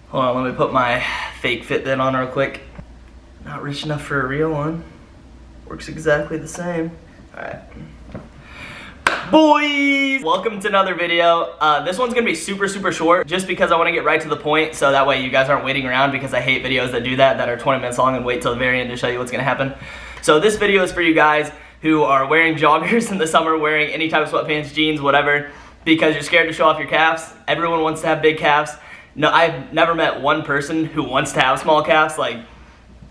Hold on, let me put my fake Fitbit on real quick. Not rich enough for a real one. Works exactly the same. Alright. Boys! Welcome to another video. This one's gonna be super short just because I want to get right to the point so that way you guys aren't waiting around, because I hate videos that do that are 20 minutes long and wait till the very end to show you what's gonna happen. So this video is for you guys who are wearing joggers in the summer, wearing any type of sweatpants, jeans, whatever, because you're scared to show off your calves. Everyone wants to have big calves. No, I've never met one person who wants to have small calves. Like,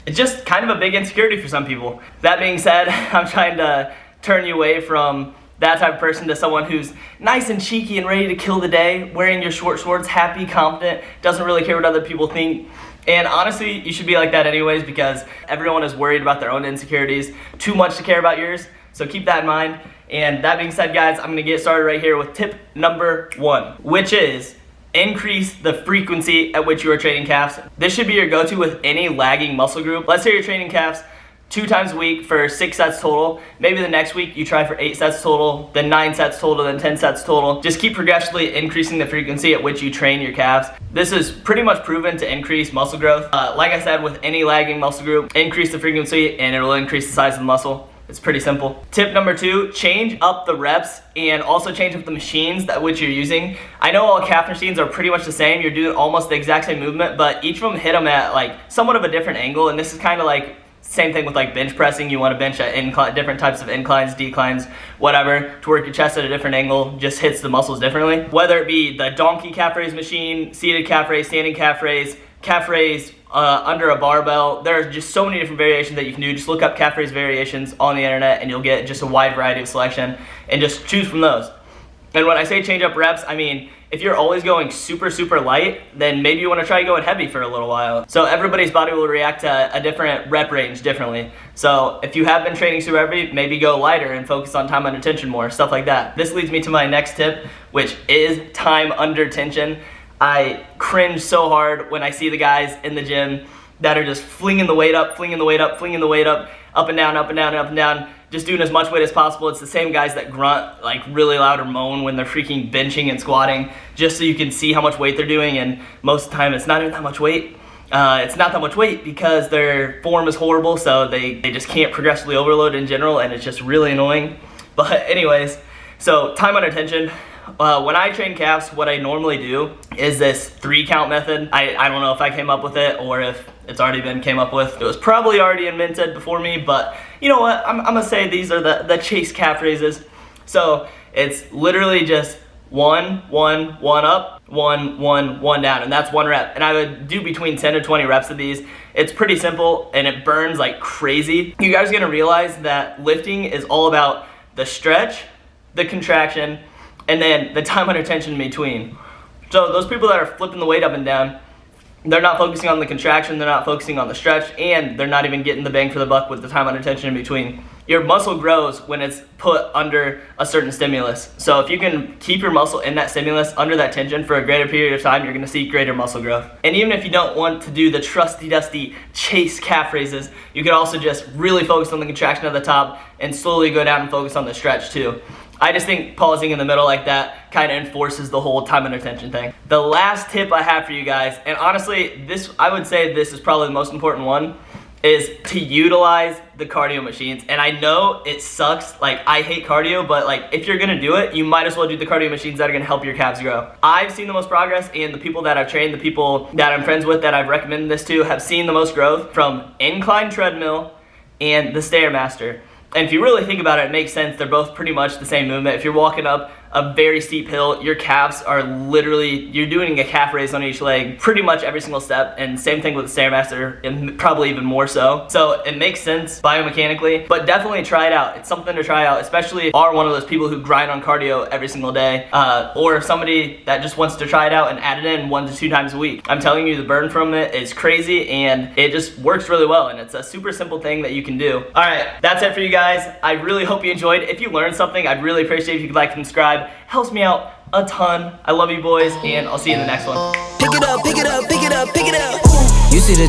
it's just kind of a big insecurity for some people. That being said, I'm trying to turn you away from that type of person to someone who's nice and cheeky and ready to kill the day, wearing your short shorts, happy, confident, doesn't really care what other people think. And honestly, you should be like that anyways, because everyone is worried about their own insecurities, too much to care about yours. So keep that in mind. And that being said, guys, I'm gonna get started right here with tip number 1, which is increase the frequency at which you are training calves. This should be your go-to with any lagging muscle group. Let's say you're training calves 2 times a week for 6 sets total. Maybe the next week you try for 8 sets total, then 9 sets total, then 10 sets total. Just keep progressively increasing the frequency at which you train your calves. This is pretty much proven to increase muscle growth. Like I said, with any lagging muscle group, increase the frequency and it will increase the size of the muscle. It's pretty simple. Tip number 2, change up the reps and also change up the machines that which you're using. I know all calf machines are pretty much the same. You're doing almost the exact same movement, but each of them hit them at like somewhat of a different angle, and this is kind of like same thing with like bench pressing. You want to bench at different types of inclines, declines, whatever, to work your chest at a different angle, just hits the muscles differently. Whether it be the donkey calf raise machine, seated calf raise, standing calf raise under a barbell, there are just so many different variations that you can do. Just look up calf raise variations on the internet and you'll get just a wide variety of selection, and just choose from those. And when I say change up reps, I mean, if you're always going super light, then maybe you want to try going heavy for a little while. So everybody's body will react to a different rep range differently. So if you have been training super heavy, maybe go lighter and focus on time under tension more, stuff like that. This leads me to my next tip, which is time under tension. I cringe so hard when I see the guys in the gym that are just flinging the weight up, up and down, just doing as much weight as possible. It's the same guys that grunt like really loud or moan when they're freaking benching and squatting, just so you can see how much weight they're doing. And most of the time it's not even that much weight. It's not that much weight because their form is horrible, so they just can't progressively overload in general, and it's just really annoying. But anyways, so time under tension. When I train calves, what I normally do is this 3 count method. I don't know if I came up with it or if it's already been came up with. It was probably already invented before me, but you know what? I'm gonna say these are the chase calf raises. So it's literally just 1, 1, 1 up, 1, 1, 1 down, and that's 1 rep. And I would do between 10 to 20 reps of these. It's pretty simple and it burns like crazy. You guys are gonna realize that lifting is all about the stretch, the contraction, and then the time under tension in between. So those people that are flipping the weight up and down, they're not focusing on the contraction, they're not focusing on the stretch, and they're not even getting the bang for the buck with the time under tension in between. Your muscle grows when it's put under a certain stimulus. So if you can keep your muscle in that stimulus under that tension for a greater period of time, you're gonna see greater muscle growth. And even if you don't want to do the trusty dusty chase calf raises, you can also just really focus on the contraction at the top and slowly go down and focus on the stretch too. I just think pausing in the middle like that kind of enforces the whole time under tension thing. The last tip I have for you guys, and honestly, I would say this is probably the most important one, is to utilize the cardio machines. And I know it sucks, like I hate cardio, but like if you're gonna do it, you might as well do the cardio machines that are gonna help your calves grow. I've seen the most progress, and the people that I've trained, the people that I'm friends with that I've recommended this to, have seen the most growth from incline treadmill and the Stairmaster. And if you really think about it, it makes sense. They're both pretty much the same movement. If you're walking up a very steep hill, your calves are literally, you're doing a calf raise on each leg pretty much every single step, and same thing with the Stairmaster, and probably even more so. So it makes sense biomechanically, but definitely try it out. It's something to try out, especially if you are one of those people who grind on cardio every single day, or somebody that just wants to try it out and add it in 1 to 2 times a week. I'm telling you, the burn from it is crazy, and it just works really well, and it's a super simple thing that you can do. All right, that's it for you guys. I really hope you enjoyed. If you learned something, I'd really appreciate if you could like and subscribe. Helps me out a ton. I love you boys, and I'll see you in the next one. Pick it up, pick it up, pick it up, pick it up. You see the